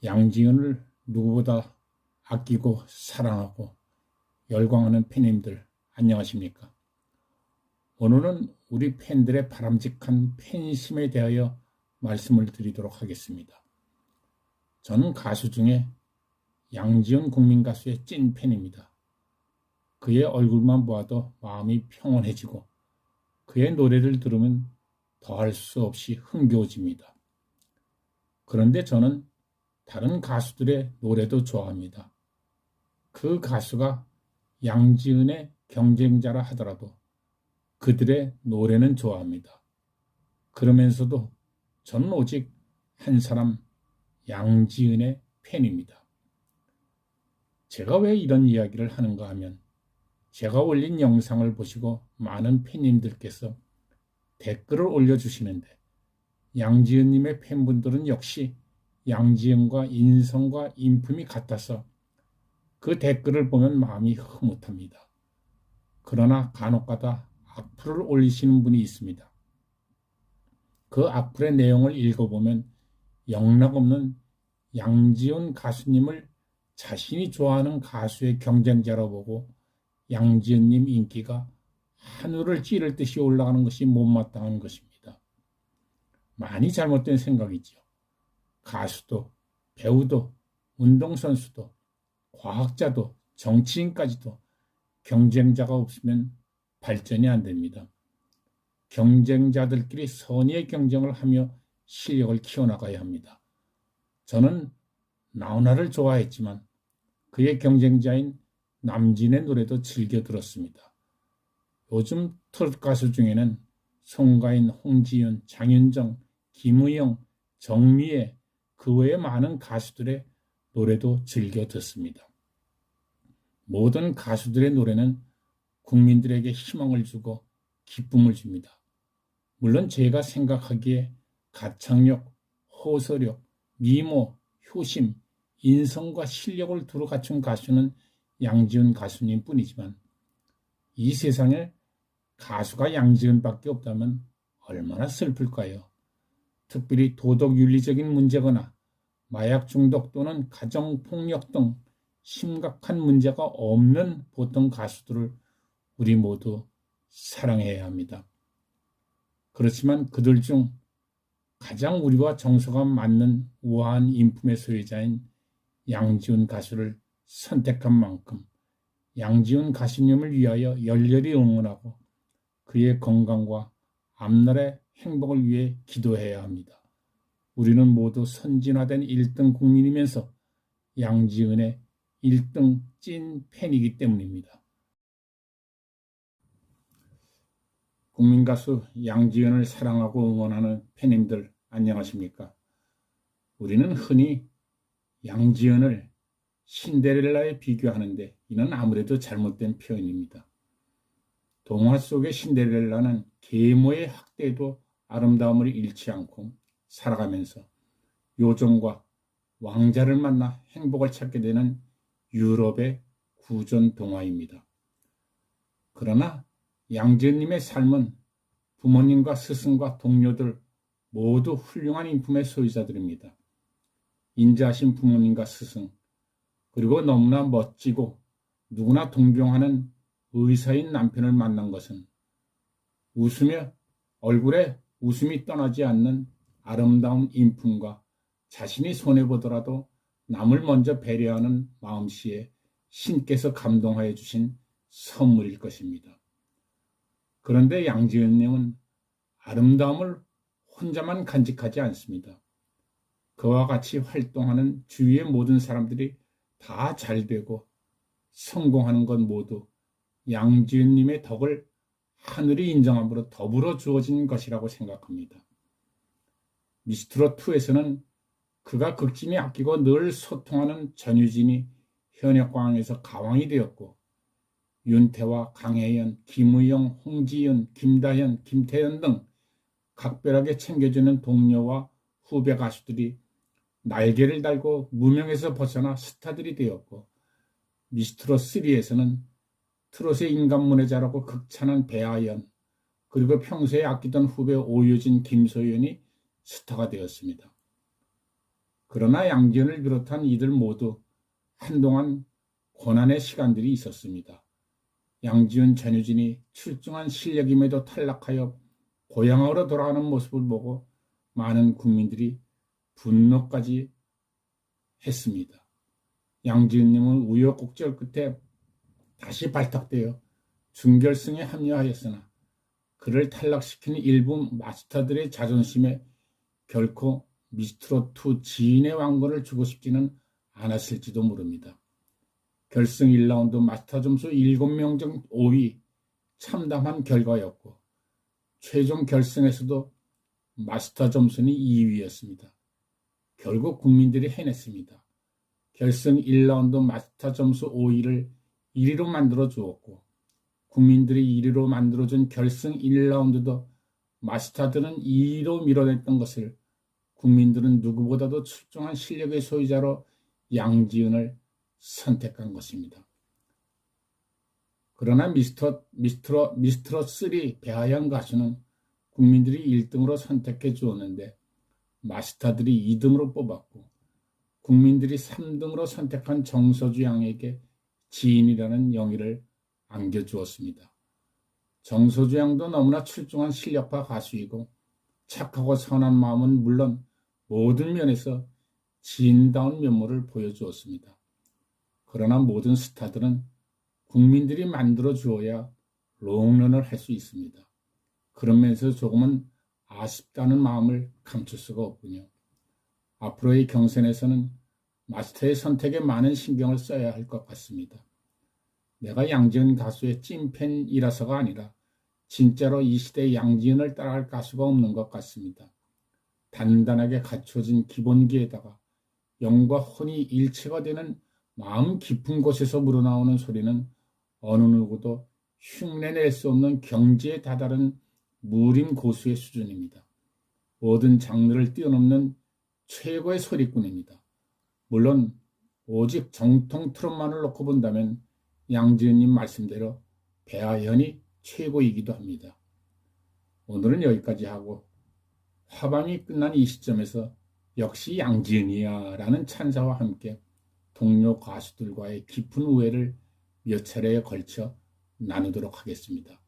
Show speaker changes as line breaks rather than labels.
양지은을 누구보다 아끼고 사랑하고 열광하는 팬님들 안녕하십니까? 오늘은 우리 팬들의 바람직한 팬심에 대하여 말씀을 드리도록 하겠습니다. 저는 가수 중에 양지은 국민가수의 찐 팬입니다. 그의 얼굴만 보아도 마음이 평온해지고 그의 노래를 들으면 더할 수 없이 흥겨워집니다. 그런데 저는 다른 가수들의 노래도 좋아합니다. 그 가수가 양지은의 경쟁자라 하더라도 그들의 노래는 좋아합니다. 그러면서도 저는 오직 한 사람 양지은의 팬입니다. 제가 왜 이런 이야기를 하는가 하면 제가 올린 영상을 보시고 많은 팬님들께서 댓글을 올려주시는데 양지은님의 팬분들은 역시 양지은과 인성과 인품이 같아서 그 댓글을 보면 마음이 흐뭇합니다. 그러나 간혹가다 악플을 올리시는 분이 있습니다. 그 악플의 내용을 읽어보면 영락없는 양지은 가수님을 자신이 좋아하는 가수의 경쟁자로 보고 양지은님 인기가 하늘을 찌를 듯이 올라가는 것이 못마땅한 것입니다. 많이 잘못된 생각이지요. 가수도, 배우도, 운동선수도, 과학자도, 정치인까지도 경쟁자가 없으면 발전이 안 됩니다. 경쟁자들끼리 선의의 경쟁을 하며 실력을 키워나가야 합니다. 저는 나훈아를 좋아했지만 그의 경쟁자인 남진의 노래도 즐겨 들었습니다. 요즘 트로트 가수 중에는 송가인, 홍지윤, 장윤정, 김의영, 정미애, 그 외에 많은 가수들의 노래도 즐겨 듣습니다. 모든 가수들의 노래는 국민들에게 희망을 주고 기쁨을 줍니다. 물론 제가 생각하기에 가창력, 호소력, 미모, 효심, 인성과 실력을 두루 갖춘 가수는 양지은 가수님 뿐이지만 이 세상에 가수가 양지은밖에 없다면 얼마나 슬플까요? 특별히 도덕윤리적인 문제거나 마약 중독 또는 가정폭력 등 심각한 문제가 없는 보통 가수들을 우리 모두 사랑해야 합니다. 그렇지만 그들 중 가장 우리와 정서가 맞는 우아한 인품의 소유자인 양지은 가수를 선택한 만큼 양지은 가수님을 위하여 열렬히 응원하고 그의 건강과 앞날의 행복을 위해 기도해야 합니다. 우리는 모두 선진화된 1등 국민이면서 양지은의 1등 찐 팬이기 때문입니다. 국민가수 양지은을 사랑하고 응원하는 팬님들 안녕하십니까? 우리는 흔히 양지은을 신데렐라에 비교하는데 이는 아무래도 잘못된 표현입니다. 동화 속의 신데렐라는 계모의 학대에도 아름다움을 잃지 않고 살아가면서 요정과 왕자를 만나 행복을 찾게 되는 유럽의 구전 동화입니다. 그러나 양지은님의 삶은 부모님과 스승과 동료들 모두 훌륭한 인품의 소유자들입니다. 인자하신 부모님과 스승, 그리고 너무나 멋지고 누구나 동경하는 의사인 남편을 만난 것은 웃으며 얼굴에 웃음이 떠나지 않는 아름다운 인품과 자신이 손해보더라도 남을 먼저 배려하는 마음씨에 신께서 감동하여 주신 선물일 것입니다. 그런데 양지은님은 아름다움을 혼자만 간직하지 않습니다. 그와 같이 활동하는 주위의 모든 사람들이 다 잘되고 성공하는 것 모두 양지은님의 덕을 하늘이 인정함으로 더불어 주어진 것이라고 생각합니다. 미스트롯2에서는 그가 극진히 아끼고 늘 소통하는 전유진이 현역광에서 가왕이 되었고 윤태와 강혜연, 김의영, 홍지윤, 김다현, 김태연 등 각별하게 챙겨주는 동료와 후배 가수들이 날개를 달고 무명에서 벗어나 스타들이 되었고 미스트롯3에서는 트롯의 인간문외자라고 극찬한 배아연 그리고 평소에 아끼던 후배 오유진, 김소연이 스타가 되었습니다. 그러나 양지은을 비롯한 이들 모두 한동안 고난의 시간들이 있었습니다. 양지은, 전유진이 출중한 실력임에도 탈락하여 고향으로 돌아가는 모습을 보고 많은 국민들이 분노까지 했습니다. 양지은님은 우여곡절 끝에 다시 발탁되어 준결승에 합류하였으나 그를 탈락시키는 일부 마스터들의 자존심에 결코 미스트롯2 지인의 왕권을 주고 싶지는 않았을지도 모릅니다. 결승 1라운드 마스터 점수 7명 중 5위, 참담한 결과였고 최종 결승에서도 마스터 점수는 2위였습니다. 결국 국민들이 해냈습니다. 결승 1라운드 마스터 점수 5위를 1위로 만들어 주었고 국민들이 1위로 만들어준 결승 1라운드도 마스터들은 2위로 밀어냈던 것을 국민들은 누구보다도 출중한 실력의 소유자로 양지은을 선택한 것입니다. 그러나 미스트롯3 배아연 가수는 국민들이 1등으로 선택해 주었는데 마스터들이 2등으로 뽑았고 국민들이 3등으로 선택한 정서주 양에게 지인이라는 영예를 안겨주었습니다. 정서주 양도 너무나 출중한 실력파 가수이고 착하고 선한 마음은 물론 모든 면에서 지인다운 면모를 보여주었습니다. 그러나 모든 스타들은 국민들이 만들어 주어야 롱런을 할 수 있습니다. 그런 면에서 조금은 아쉽다는 마음을 감출 수가 없군요. 앞으로의 경선에서는 마스터의 선택에 많은 신경을 써야 할 것 같습니다. 내가 양지은 가수의 찐팬이라서가 아니라 진짜로 이 시대의 양지은을 따라갈 가수가 없는 것 같습니다. 단단하게 갖춰진 기본기에다가 영과 혼이 일체가 되는 마음 깊은 곳에서 우러나오는 소리는 어느 누구도 흉내낼 수 없는 경지에 다다른 무림 고수의 수준입니다. 모든 장르를 뛰어넘는 최고의 소리꾼입니다. 물론 오직 정통 트롯만을 놓고 본다면 양지은님 말씀대로 배아현이 최고이기도 합니다. 오늘은 여기까지 하고 화방이 끝난 이 시점에서 역시 양지은이야 라는 찬사와 함께 동료 가수들과의 깊은 우애를 몇 차례에 걸쳐 나누도록 하겠습니다.